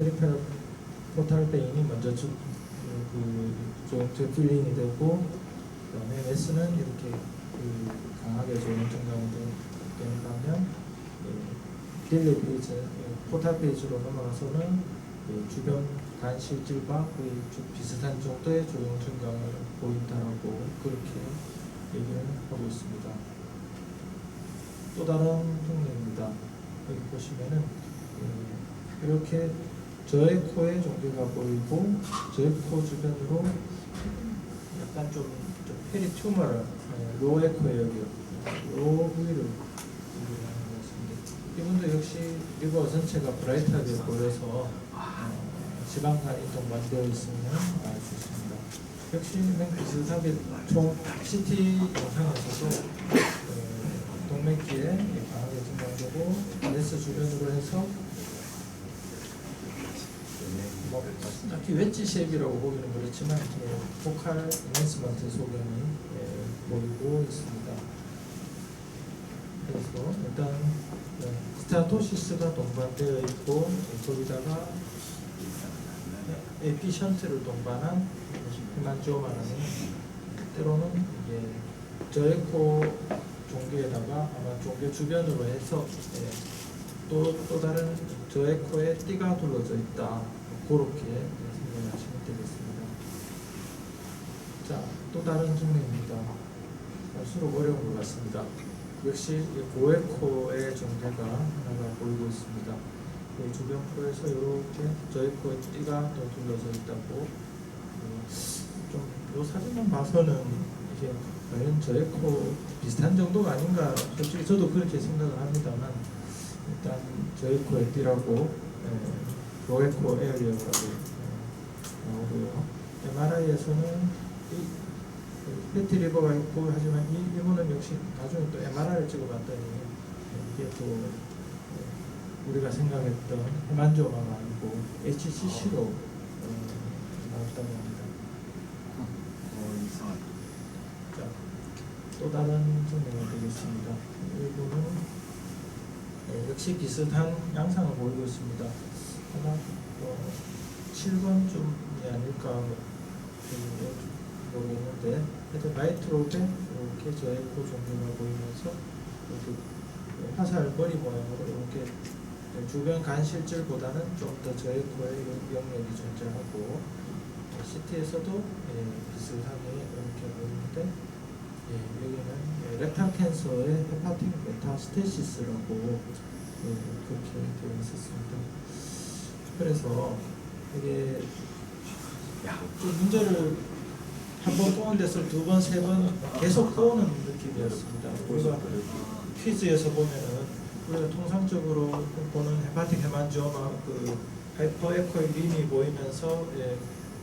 페리페럴 포탈 베인이 먼저 조형체 필링이 되고, 그다음에 메스는 이렇게 강하게 조형 증강이 되는 반면, 딜레이 페이지, 포탈 페이지로 넘어가서는 주변 간실질과 거의 비슷한 정도의 조형 증강을 보인다라고 그렇게 얘기를 하고 있습니다. 또 다른 흉내입니다. 여기 보시면은 이렇게 저의 코에 종괴가 보이고, 저의 코 주변으로 약간 좀 페리튜머럴, 로 에코에 여기 로 부위를 하는 것 같습니다. 이분도 역시 리버 전체가 브라이트하게 보여서 지방간이 동반되어 있으면 알 수 있습니다. 역시 맨 비슷하게 총 CT 영상에서도 동맥기에 강하게 증강되고, 레스 주변으로 해서 딱히 웨지 쉐입이라고 보기는 그렇지만 포칼 인핸스먼트 소견이 보이고 있습니다. 그래서 일단 스타토시스가 동반되어 있고, 거기다가 에피션트를 동반한 헤만지오마라는, 때로는 이게 저에코 종괴에다가 아마 종괴 주변으로 해서 또 다른 저에코에 띠가 둘러져 있다, 그렇게 생각하시면 되겠습니다. 자, 또 다른 증례입니다. 갈수록 어려운 것 같습니다. 역시 고에코의 종괴가 하나가 보이고 있습니다. 주변 코에서 이렇게 저에코에 띠가 또 둘러져 있다고, 좀 이 사진만 봐서는 이게 과연 저에코 비슷한 정도가 아닌가, 솔직히 저도 그렇게 생각을 합니다만, 일단 저에코에 띠라고 로에코 에어리어라고 나오고요. MRI에서는 패티 리버가 있고, 하지만 이분은 역시 나중에 또 MRI를 찍어봤더니 이게 또 우리가 생각했던 헤만지오마가 아니고 HCC로 나왔다고 합니다. 자, 또 다른 증명이 되겠습니다. 이분은 역시 비슷한 양상을 보이고 있습니다. 아마 7번쯤이 아닐까 모르겠는데, 하여튼 라이트롭에 이렇게 저의 코 종류가 보이면서 이렇게 화살 머리 모양으로 이렇게 주변 간실질보다는 좀 더 저의 코에 영역이 존재하고, CT에서도 비슷하게 이렇게 보이는데, 여기는 렉탈 캔서의 헤파틱 메타스테시스라고 그렇게 되어 있었습니다. 그래서 이게 좀 문제를 한 번 꼬는 데서 두 번, 세 번 계속 꼬는 느낌이었습니다. 우리가 퀴즈에서 보면은 우리가 통상적으로 보는 헤파틱 헤만지오마 하이퍼 에코익 림이 보이면서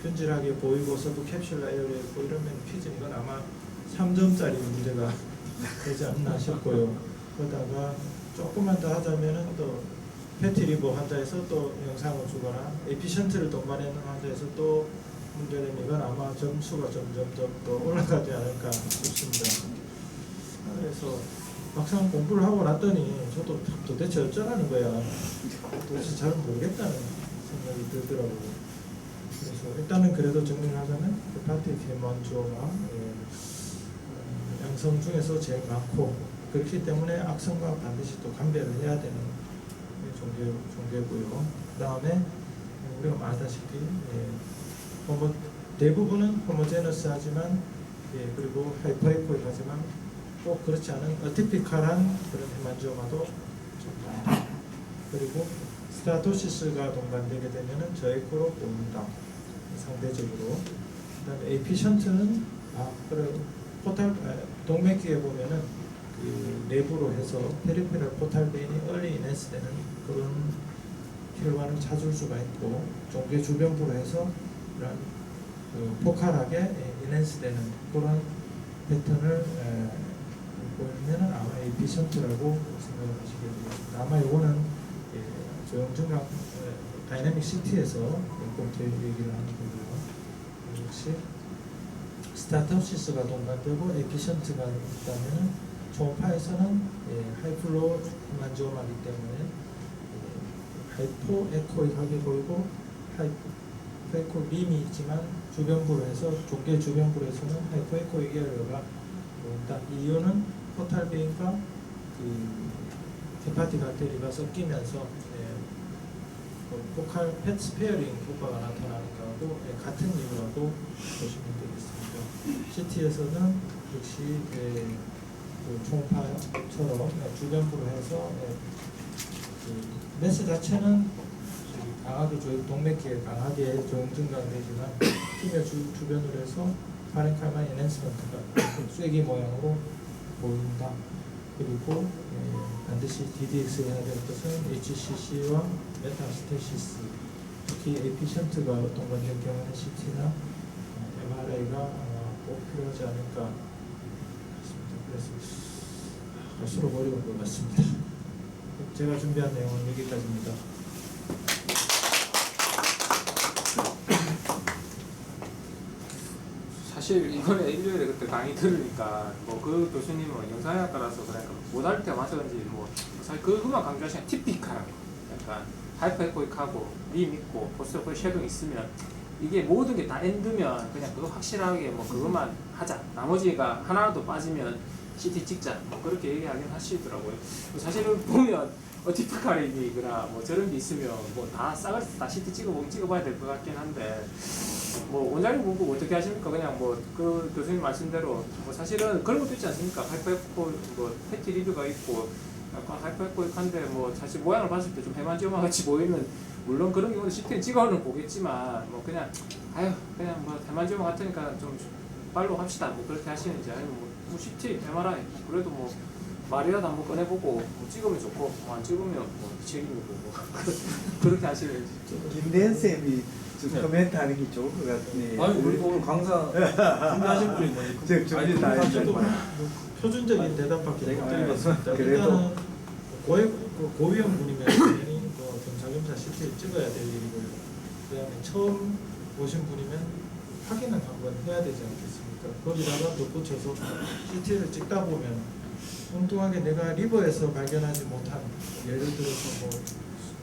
균질하게 보이고서도 캡슐라 에어리어 있고 이러면 퀴즈 이건 아마 3점짜리 문제가 되지 않나 싶고요. 그러다가 조금만 더 하자면은 또 패티 리버 환자에서 또 영상을 주거나 에피션트를 동반하는 환자에서 또 문제되면 이건 아마 점수가 점점 더 올라가지 않을까 싶습니다. 그래서 막상 공부를 하고 났더니 저도 도대체 어쩌라는 거야, 도대체 잘 모르겠다는 생각이 들더라고요. 그래서 일단은 그래도 정리를 하자면 헤파틱 헤만지오마 양성 중에서 제일 많고, 그렇기 때문에 악성과 반드시 또 감별을 해야 되는 종괴고요. 그 다음에 우리가 말하다시피 대부분은 호모제너스 하지만, 그리고 하이퍼에코익 하지만 꼭 그렇지 않은 어티피컬한 그런 헤만지오마도 좀 많다. 그리고 스타토시스가 동반되게 되면은 저에코로 보인다, 상대적으로. 그 다음에 에피션트는 포탈 동맥기에 보면은 내부로 해서 페리페럴 포탈 베인이 얼리 인핸스되는 그런 결과를 찾을 수가 있고, 종괴 주변부로 해서 이런 포칼하게 인핸스되는 그런 패턴을 보이면은 아마 에피션트라고 생각을 하시게 되겠습니다. 아마 이거는 조형증강 다이내믹 CT에서 꼭 얘기를 하는 거고요. 역시 스타토시스가 동반되고 에피션트가 있다면 초음파에서는 하이플로우 헤만지오마이기 때문에 하이포 에코익하게 보이고 하이포 에코 림이 있지만 주변부로 해서 종괴 주변부로 해서는 하이포 에코익 에러가 보인다. 이유는 포탈 베인과 그 헤파틱 아테리가 섞이면서 포칼 패츠 페어링 효과가 나타나는 거하고 같은 이유라고 보시면 되겠습니다. CT에서는 역시 그 총파처럼 주변부로 해서 그 메스 자체는 강하게 동맥기에 강하게 증강되지만 티며 주변으로 해서 파렌칼만 엔핸스먼트가 쐐기 모양으로 보인다. 그리고 반드시 DDX 해야 될 것은 HCC와 메타스테시스, 특히 에피션트가 동반된 경우는 CT나 MRI가 꼭 필요하지 않을까 싶습니다. 그래서 갈수록 어려운 것 같습니다. 제가 준비한 내용은 여기까지입니다. 사실 이번에 일요일에 그때 강의 들으니까 뭐 그 교수님은 영상학과라서 그러니까 못할 때 마찬가지 뭐 사실 그것만 강조하시면 티피카라고 약간 하이퍼에코익하고 림 있고 포스터콜 쉐도우 있으면 이게 모든 게 다 엔드면 그냥 그거 확실하게 뭐 그것만 하자 나머지가 하나라도 빠지면 CT 찍자 뭐 그렇게 얘기하긴 하시더라고요. 사실은 보면 티피카이거나 뭐 저런 게 있으면 뭐 다 싸가지 다 CT 찍어봐야 될 것 같긴 한데 뭐 원장님 보고 어떻게 하십니까? 그냥 뭐 그 교수님 말씀대로 뭐 사실은 그런 것도 있지 않습니까? 하이퍼에코 뭐 패티 리뷰가 있고 약간 하이퍼에코익한데 뭐 사실 모양을 봤을 때 좀 해만지오마 같이 보이면 물론 그런 경우는 CT는 찍어는 보겠지만 뭐 그냥 아유 그냥 뭐 해만지오마 같으니까 좀 빨로 합시다 뭐 그렇게 하시는지 아니면 뭐 CT, MRI 그래도 뭐 말이라도 한번 꺼내보고 뭐 찍으면 좋고 뭐 안 찍으면 뭐 책임이고 뭐 그렇게 하시는지. 김대현 쌤이 좀 코멘트하는 게 좋을 것 같네. 아니 우리 오늘 강사 준비하신 분이 뭐 준비 다 했죠. 표준적인 대답밖에 못 드리겠습니다. 그래도 고위험 분이면 당연히 뭐 경찰검사 CT를 찍어야 될 일이고요. 그다음에 처음 오신 분이면 확인은 한번 해야 되지 않겠습니까? 거기다가 덧붙여서 CT를 찍다 보면 엉뚱하게 내가 리버에서 발견하지 못한 예를 들어서 뭐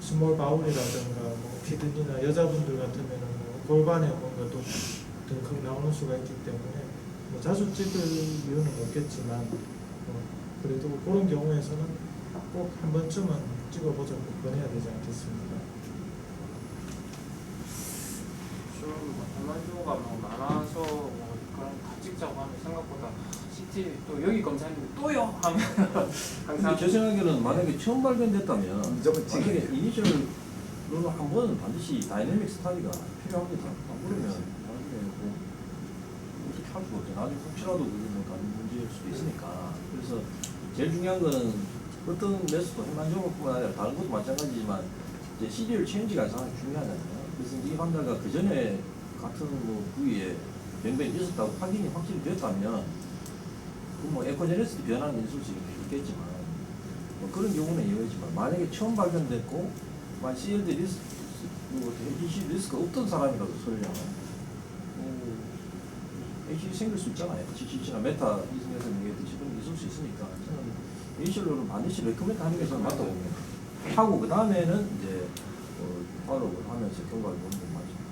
스몰 바울이라든가 뭐 키드니나 여자분들 같으면은 뭐 골반에 뭔가 또 덜컥 나오는 수가 있기 때문에 뭐 자주 찍을 이유는 없겠지만 그래도 그런 경우에서는 꼭 한 번쯤은 찍어보자고 권해야 되지 않겠습니까? 좀 해만지오가 뭐 많아서 뭐 그런 다 찍자고 하면 생각보다 CT 또 여기 검사했는데 또요 하면 항상 제 생각에는 만약에 처음 발견됐다면 무조건 찍어야 만약에 돼요. 이니셜로는 한 번은 반드시 다이내믹 스타디가 필요합니다. 안 그러면 나중에 뭐 어떻게 할 수가 없죠. 나중에 혹시라도 그게 뭐 다른 문제일 수도 있으니까. 그래서 제일 중요한 거는 어떤 매스도 해만지오마뿐만 아니라 다른 것도 마찬가지지만 이제 시리얼 체인지가 가장 중요하잖아요. 그래서 이 환자가 그 전에 같은 뭐 부위에 병변이 있었다고 확인이 확실히 되었다면 뭐 에코제네시스 변화는 있을 수 있겠지만 뭐 그런 경우는 예외지만 만약에 처음 발견됐고 만 CLD 리스크, HC 리스크가 없던 사람이라도 설령 HC 생길 수 있잖아요. HC나 메타 이승에서 얘기했듯이 그런 게 있을 수 있으니까 저는 이니셜로는 반드시 레코멘트 하는 게 저는 맞다고 봅니다. 하고 그 다음에는 이제 팔로우를 하면서 결과를 보는 게 맞습니다.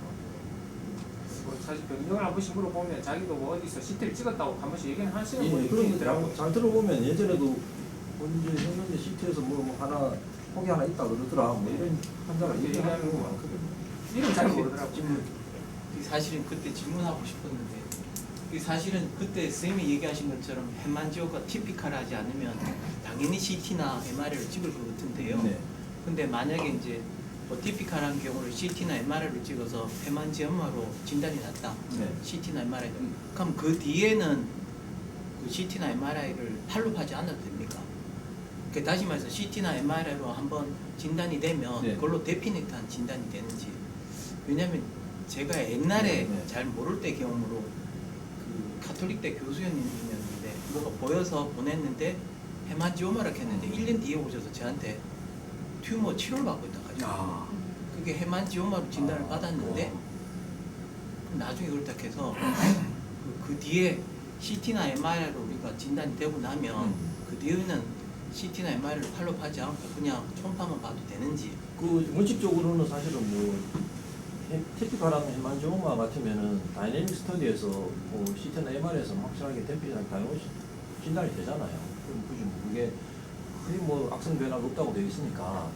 뭐 사실 병명을 한 번씩 물어보면 자기도 뭐 어디서 CT를 찍었다고 한 번씩 얘기는 하시는 분이 그런 있더라고요. 거잘 들어보면 예전에도 언제 했는데 CT에서 뭐 하나 혹이 하나 있다 그러더라 뭐 이런 환자가 얘기하는 거 많거든요. 이름 잘 모르더라고요. 사실은 그때 질문하고 싶었는데 사실은 그때 선생님이 얘기하신 것처럼 해만지오가 티피컬하지 않으면 당연히 CT나 MRI를 찍을 것 같은데요. 네. 근데 만약에 이제 뭐 티피컬한 경우를 CT나 MRI를 찍어서 해만지오마로 진단이 났다. 네. CT나 MRI. 그럼 그 뒤에는 그 CT나 MRI를 팔로우하지 않아도 됩니까? 그 다시 말해서 CT나 MRI로 한번 진단이 되면 네. 그걸로 데피니트한 진단이 되는지. 왜냐하면 제가 옛날에 네. 잘 모를 때 경험으로 그 카톨릭대 교수님이었는데 뭐가 보여서 보냈는데 해만지오마라고 했는데 1년 뒤에 오셔서 저한테 튜머 치료를 받고 있다 가지고 그게 해만지오마로 진단을 받았는데 나중에 그렇다 해서 그 뒤에 CT나 MRI로 우리가 진단이 되고 나면 그 뒤에는 CT나 MRI를 팔로우하지 않고 그냥 초음파만 봐도 되는지 그 원칙적으로는 사실은 뭐 티피컬한 헤만지오마 같으면은 다이내믹 스터디에서 뭐 CT나 MR에서는 확실하게 댐피랑 다이오 진단이 되잖아요. 그럼 굳이 뭐 그게 거의 뭐 악성 변화가 없다고 되어 있으니까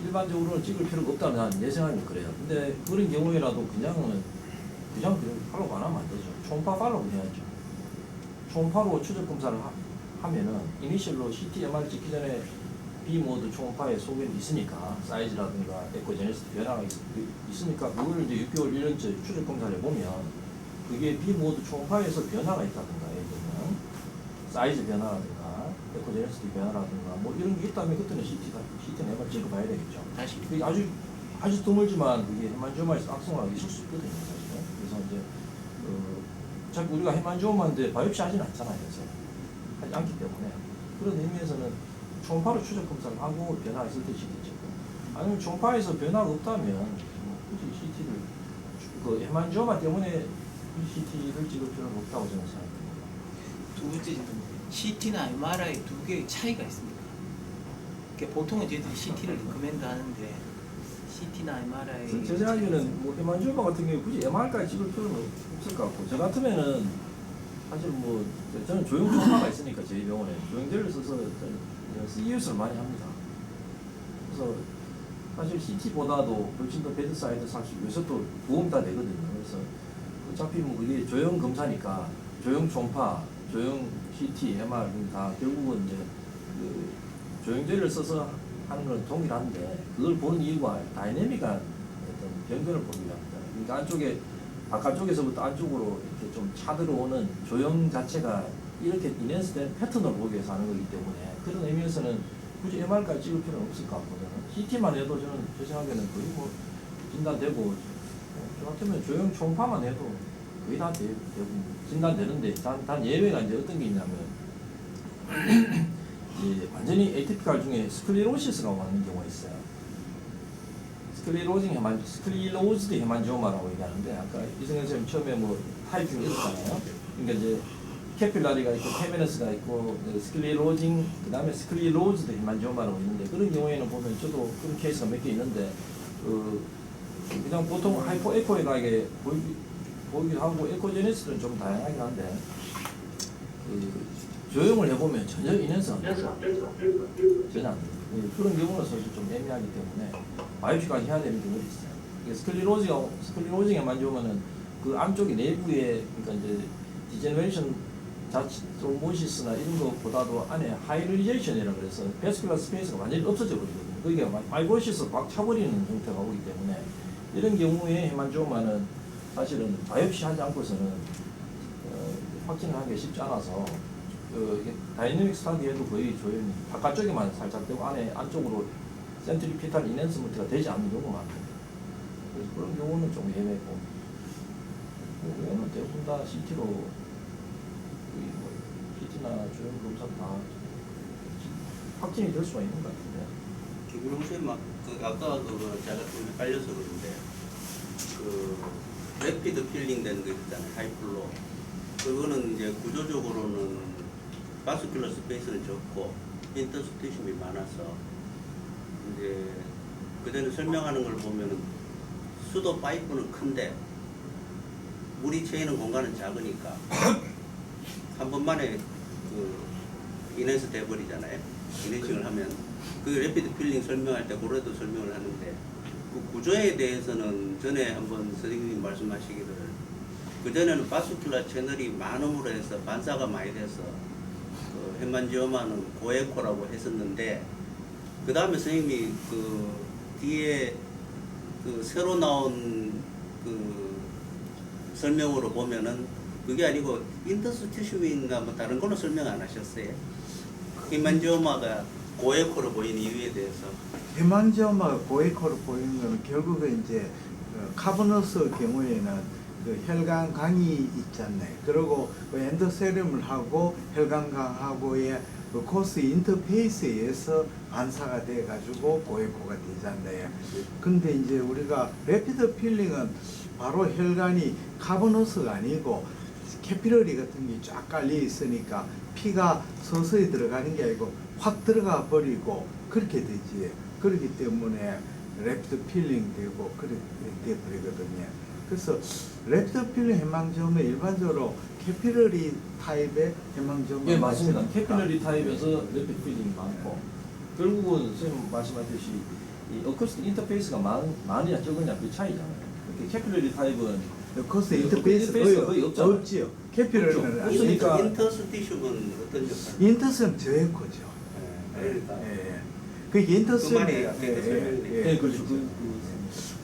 일반적으로는 찍을 필요가 없다는 난 예상하면 그래요. 근데 그런 경우에라도 그냥 팔로우 안 하면 안 되죠. 초음파 팔로우 해야죠. 초음파로 추적 검사를 하면은 이니셜로 CT, MR 찍기 전에 B모드 초음파에 소견이 있으니까 사이즈라든가 에코제네시티 변화가 있으니까 그걸 이제 6개월 1년째 추적 검사를 해보면 그게 B모드 초음파에서 변화가 있다든가 예를 들면 사이즈 변화라든가 에코제네시티 변화라든가 뭐 이런 게 있다면 그때는 CT나 MR 찍어봐야 되겠죠. 다시 그게 아주 드물지만 그게 헤만지오마에서 악성화가 있을 수 있거든요, 사실은. 그래서 이제 자꾸 우리가 헤만지오마인데 바이옵시 하진 않잖아요, 그래서 하지 않기 때문에 그런 의미에서는 초음파로 추적 검사를 하고 변화가 있을 때 CT 찍고 아니면 초음파에서 변화가 없다면 굳이 CT를 그 헤만지오마 때문에 CT를 찍을 필요는 없다고 저는 생각합니다. 두 번째 질문. CT나 MRI 두 개의 차이가 있습니까? 그러니까 보통은 저희들이 CT를 리커멘드 하는데 CT나 MRI 제 생각에는 뭐 헤만지오마 같은 경우에 굳이 MR까지 찍을 필요는 없을 것 같고 저 같으면은 사실 뭐 저는 조형 초음파가 있으니까 저희 병원에 조형제를 써서 CEUS를 많이 합니다. 그래서 사실 CT보다도 훨씬 더 베드사이드 사실 요새 또 보험이 다 되거든요. 그래서 어차피 뭐 그게 조형 검사니까 조형 초음파, 조형 CT, MR 다 결국은 이제 그 조형제를 써서 하는 건 동일한데 그걸 보는 이유가 다이내믹한 어떤 변경을 보기 위함이다. 그러니까 안쪽에 바깥쪽에서부터 안쪽으로 이렇게 좀 차들어오는 조형 자체가 이렇게 인핸스된 패턴을 보기 위해서 하는 거기 때문에 그런 의미에서는 굳이 MR까지 찍을 필요는 없을 것 같거든요. CT만 해도 저는 제 생각에는 거의 뭐 진단되고 저 같으면 조형 초음파만 해도 거의 다 대부분 진단되는데 단 예외가 이제 어떤 게 있냐면 이제 완전히 에이티피컬 중에 스클리로시스가 오는 경우가 있어요. 스클리로즈드 헤만지오마라고 얘기하는데 아까 이승현 선생님 처음에 뭐 타입 중에 있었잖아요. 그러니까 이제 캐필라리가 있고 페메너스가 있고 스클리로징 그다음에 스클리로즈드 헤만지오마라고 있는데 그런 경우에는 보면 저도 그런 케이스가 몇 개 있는데 그냥 보통 하이포 에코에가게 보이기도 하고 에코제네시스는 좀 다양하긴 한데 조형을 해보면 전혀 인연성 안 돼요. 전혀 안 돼요. 그런 경우는 사실 좀 애매하기 때문에 바이옵시까지 해야 되는 경우도 있어요. 스클리로징에 만져보면은 그 안쪽에 내부에 그러니까 이제 디제너레이션 트롬보시스나 이런 것보다도 안에 하이리제이션이라고 그래서 베스큘러 스페이스가 완전히 없어져 버리거든요. 그게 마이고시스 꽉 차버리는 형태가 오기 때문에 이런 경우에 헤만지오마는 사실은 바이옵시 하지 않고서는 확진을 하기 쉽지 않아서 다이내믹 스타디에도 거의 조형이 바깥쪽에만 살짝 되고 안쪽으로 센트리피탈 인핸스먼트가 되지 않는 경우가 많거든요. 그래서 그런 경우는 좀 예외고 외에는 대부분 다 CT로 뭐 CT나 조형 검사 다 확진이 될 수가 있는 것 같은데. 김용수님 아까 그거 제가 좀 헷갈려서 그런데 그 래피드 필링 되는 거 있잖아요. 하이플로. 그거는 이제 구조적으로는 바스큘러 스페이스는 적고 인터스티션이 많아서 이제 그전에 설명하는 걸 보면은 수도 파이프는 큰데 물이 채이는 공간은 작으니까 한 번만에 그 인핸스 돼버리잖아요. 인핸싱을 하면 그 래피드 필링 설명할 때 그래도 설명을 하는데 그 구조에 대해서는 전에 한번 선생님이 말씀하시기를 그전에는 바스큘러 채널이 많음으로 해서 반사가 많이 돼서 그 헤만지오마는 고에코라고 했었는데 그 다음에 선생님이 그 뒤에 그 새로 나온 그 설명으로 보면은 그게 아니고 인터스티슈인가 뭐 다른 걸로 설명 안 하셨어요? 헤만지오마가 고에코로 보이는 이유에 대해서. 헤만지오마가 고에코로 보이는 건 결국은 이제 카보너스 경우에는 그 혈관강이 있잖아요. 그리고 그 엔도세륨을 하고 혈관강하고의 그 코스 인터페이스에 의해서 반사가 돼 가지고 고에코가 되잖아요. 근데 이제 우리가 래피드 필링은 바로 혈관이 카보너스가 아니고 캐피러리 같은 게 쫙 깔려 있으니까 피가 서서히 들어가는 게 아니고 확 들어가 버리고 그렇게 되지. 그렇기 때문에 랩트 필링 되고 그렇게 돼버리거든요. 그래서 랩트 필링 해망점은 일반적으로 캐피러리 타입의 해망점. 예, 맞습니다. 캐필러리 타입에서 랩트 필링이 많고 결국은 선생님 말씀하셨듯이 이 어쿠스틱 인터페이스가 많으냐 적으냐 그 차이잖아요. 이렇게 캐필러리 타입은 코스 인터페이스 거의 없잖아요. 없지요. 캐피러리는 없죠. 없으니까 인터스티슘은 어떤 역할? 인터스는 저에코죠. 그러니까 그 인터스는 말이 앞에 설명이 예, 그렇죠.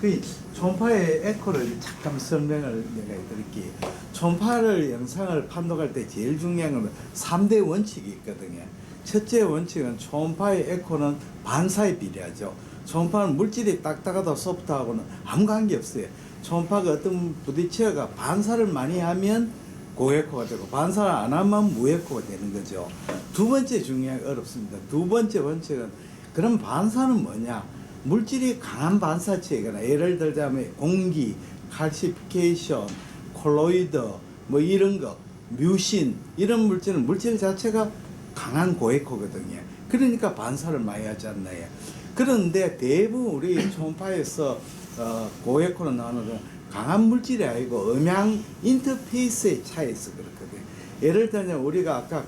그 초음파의 에코를 잠깐 설명을 내가 드릴게요. 초음파를 영상을 판독할 때 제일 중요한 건 3대 원칙이 있거든요. 첫째 원칙은 초음파의 에코는 반사에 비례하죠. 초음파는 물질이 딱딱하다 소프트하고는 아무 관계 없어요. 초음파가 어떤 부딪혀가 반사를 많이 하면 고에코가 되고 반사를 안 하면 무에코가 되는 거죠. 두 번째 중요한 어렵습니다. 두 번째 원칙은 그럼 반사는 뭐냐? 물질이 강한 반사체이거나 예를 들자면 공기, 칼시피케이션, 콜로이드 뭐 이런 거, 뮤신 이런 물질은 물질 자체가 강한 고에코거든요. 그러니까 반사를 많이 하지 않나요? 그런데 대부분 우리 초음파에서 고에코로 나오는 건 강한 물질이 아니고 음향 인터페이스의 차이에서 그렇거든요. 예를 들면 우리가 아까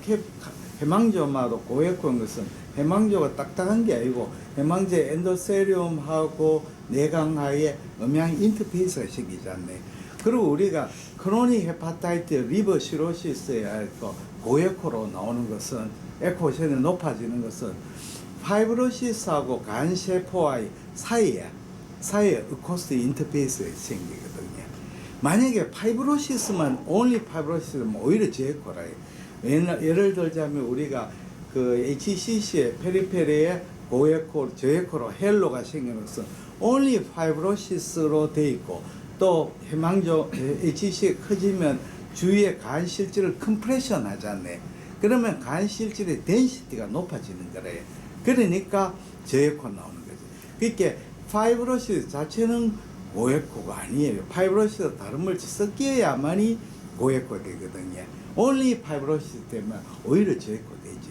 해망조마도 고에코인 것은 해망조가 딱딱한 게 아니고 해망제 엔도세리움하고 내강하에 음향 인터페이스가 생기지 않나요? 그리고 우리가 크로닉 헤파타이트 리버 시로시스에 그 고에코로 나오는 것은 에코션이 높아지는 것은 파이브로시스하고 간세포와의 사이에 어쿠스틱 인터페이스가 생기거든요. 만약에 파이브로시스만 only 파이브로시스면 오히려 저에코라. 예를 들자면 우리가 그 HCC의 페리페리에 고에코, 저에코로 헬로가 생기는 것은 only 파이브로시스로 돼 있고 또 해망조 HCC가 커지면 주위에 간 실질을 컴프레션 하잖아요. 그러면 간 실질의 덴시티가 높아지는 거래요. 그러니까 저에코 나오는 거죠. 그러니까 파이브로시스 자체는 고에코가 아니에요. 파이브로시스 다른 물질 섞여야만이 고에코 되거든요. only 파이브로시스 때문에 오히려 저에코 되지.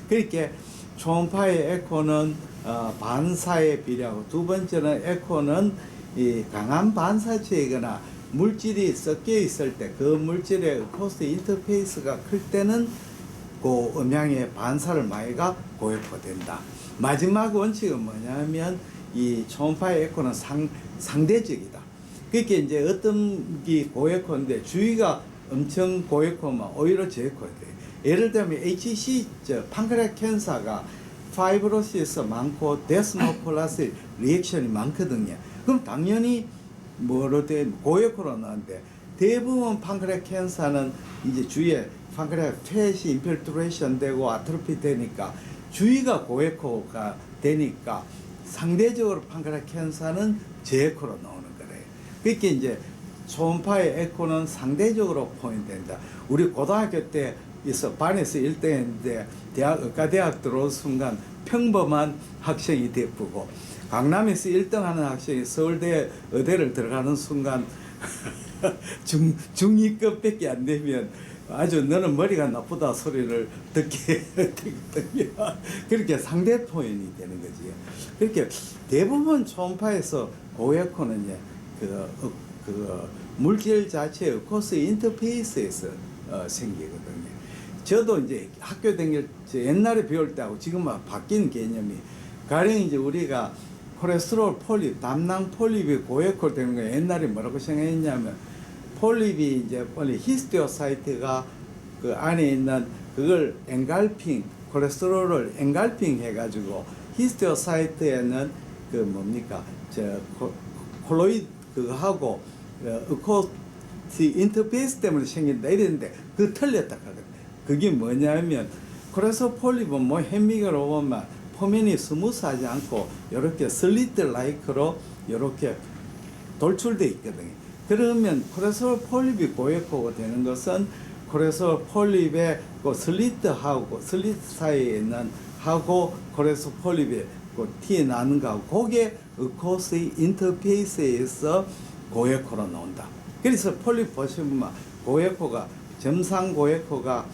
그러니까 초음파의 에코는 반사에 비례하고 두 번째는 에코는 이 강한 반사체이거나 물질이 섞여 있을 때 그 물질의 어쿠스틱 인터페이스가 클 때는 그 음향의 반사를 많이가 고에코 된다. 마지막 원칙은 뭐냐면 이 초음파의 에코는 상대적이다. 그게 이제 어떤 게 고에코인데 주위가 엄청 고에코면 오히려 저에코가 돼요. 예를 들면 HC 판크레아 캔서가 파이브로시스 많고 데스모플라스 리액션이 많거든요. 그럼 당연히 뭐로 돼 고에코로 나오는데 대부분 판크레아 캔서는 이제 주위에 판크레아 팻이 인필트레이션 되고 아트로피 되니까 주위가 고에코가 되니까 상대적으로 판크레아 캔서는 저에코로 나오는 거래요. 그렇게 이제 초음파의 에코는 상대적으로 포인트된다. 우리 고등학교 때 반에서 1등 했는데 의과대학 들어온 순간 평범한 학생이 되고 강남에서 1등 하는 학생이 서울대 의대를 들어가는 순간 중2급밖에 안 되면 아주 너는 머리가 나쁘다 소리를 듣게 되거든요. 그렇게 상대 포인이 되는 거지. 그렇게 대부분 초음파에서 고에코는 그 물질 자체의 코스 인터페이스에서 생기거든요. 저도 이제 학교 다닐 옛날에 배울 때하고 지금은 바뀐 개념이 가령 이제 우리가 콜레스테롤 폴립, 담낭 폴립이 고에코 되는 거 옛날에 뭐라고 생각했냐면 폴립이 이제 원래 히스테오사이트가 그 안에 있는 그걸 엔갈핑 콜레스테롤을 엔갈핑 해가지고 히스테오사이트에는 그 뭡니까 콜로이드 그거하고 어쿠스틱 인터페이스 때문에 생긴다 이랬는데 그 틀렸다 하거든. 그게 뭐냐면 그래서 폴립은 뭐 현미경으로 보면 표면이 스무스하지 않고 이렇게 슬리트 라이크로 이렇게 돌출돼 있거든요. 그러면 콜레스테롤 폴립이 고에코가 되는 것은 콜레스테롤 폴립의 그 슬리트하고 슬리트 사이에 있는 하고 콜레스테롤 폴립이 그 티 나는 거하고 그게 어쿠스틱 인터페이스에서 고에코로 나온다. 그래서 폴립 보시면 고에코가 점상 고에코가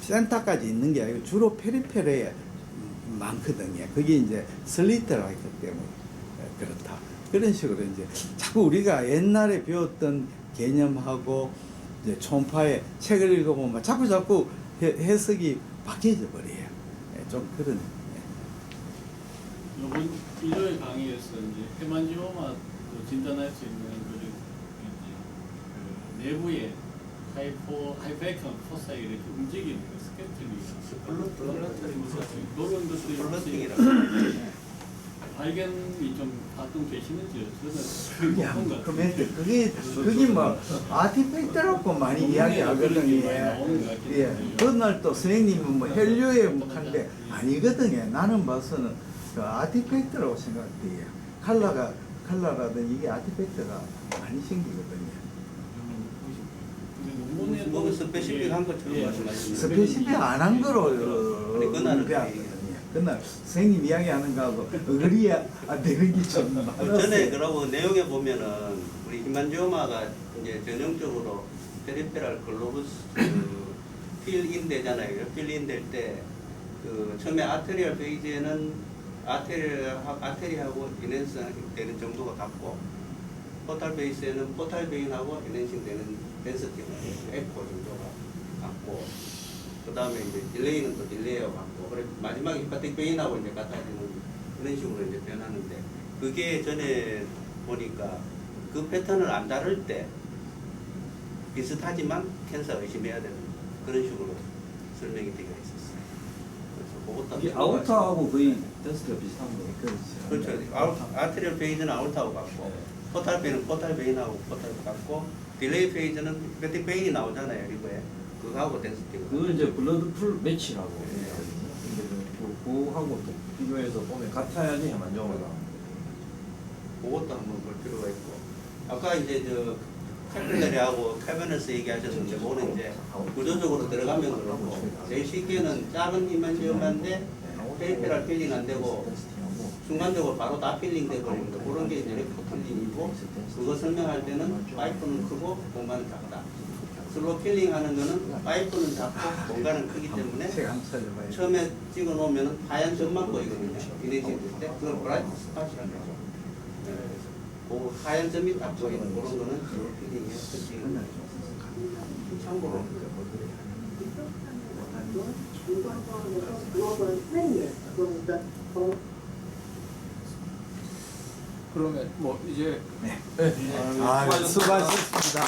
센터까지 있는 게 아니고 주로 페리페리에 많거든요. 그게 이제 슬리트 라이트 때문에 그렇다. 그런 식으로 이제 자꾸 우리가 옛날에 배웠던 개념하고 이제 초음파의 책을 읽어보면 자꾸 해석이 바뀌어져 버려요. 예, 좀 그런. 이번 일요일 강의에서 이제 헤만지오마 진단할 수 있는 그 내부에 하이퍼액션 포사에 이렇게 움직이는 거 스케트리 그런 것들이 혹시 발견이 좀 가끔 되시는지요? 저는 것 그러면 같아요. 그게 뭐 아티팩트라고 많이 이야기하거든요. 예. 그날 또 선생님은 뭐 혈류에 한데 아니거든요. 나는 봐서는 그 아티팩트라고 생각돼요. 칼라라든 이게 아티팩트가 많이 생기거든요. 너무 스페시픽한 것처럼 말씀하시는 스페시픽 안 한 거로 아니, 그날은 배웠거든요. 그날 선생님 이야기하는 거하고 어그리 안 되는 게 좀 많았어요. 전에 그러고 내용에 보면은 우리 히만지오마가 이제 전형적으로 페리페랄 글로브스 필인 되잖아요. 필인 될 때 그 처음에 아테리얼 페이지에는 아테리하고 인핸싱 되는 정도가 같고 포탈 베이스에는 포탈 베인하고 인핸싱 되는 덴서티가 에코 정도가 같고 그 다음에 이제 딜레이는 또 딜레이하고 같고 그래 마지막에 히파틱 베인하고 이제 같아지는 그런 식으로 이제 변하는데 그게 전에 보니까 그 패턴을 안 다룰 때 비슷하지만 캔서 의심해야 되는 그런 식으로 설명이 되어 있었어요. 그래서 그것도 이게 한번 아우터하고 거의 댄스가 비슷한 거예요. 그렇죠. 그렇죠. 아테리얼 페이지는 아울타하고 같고 포탈 베인은 포탈 베인하고 포탈 같고 딜레이 페이지는 히파틱 베인이 나오잖아요. 리버에 그거하고 덴스티가 그걸 이제 블러드 풀 매치라고. 네. 그거하고 또 비교해서 보면 같아야지 해만지오마가 나옵니다. 그것도 한번 볼 필요가 있고 아까 이제 저 칼펜더리하고 카베너스 얘기하셨는데 그거는 이제 구조적으로 들어가면 그렇고 제일 쉽게는 작은 히만지오마인데 페리페랄 필링 안 되고 순간적으로 바로 다 필링 돼 버립니다. 그런 게 이제 레프트 필링이고 그거 설명할 때는 파이프는 크고 공간은 작다. 슬로 필링 하는 거는 파이프는 작고 공간은 크기 때문에 제가 한번 찾아봐요. 처음에 찍어 놓으면 하얀 점만 보이거든요. 이네징 때 그걸 브라이트 스팟이라는 거죠. 네, 그래서 그 하얀 점이 딱 보이는 그런 거는 슬로 필링이에요. 참고로 그러면 뭐 이제 네. 아, 수고하셨습니다.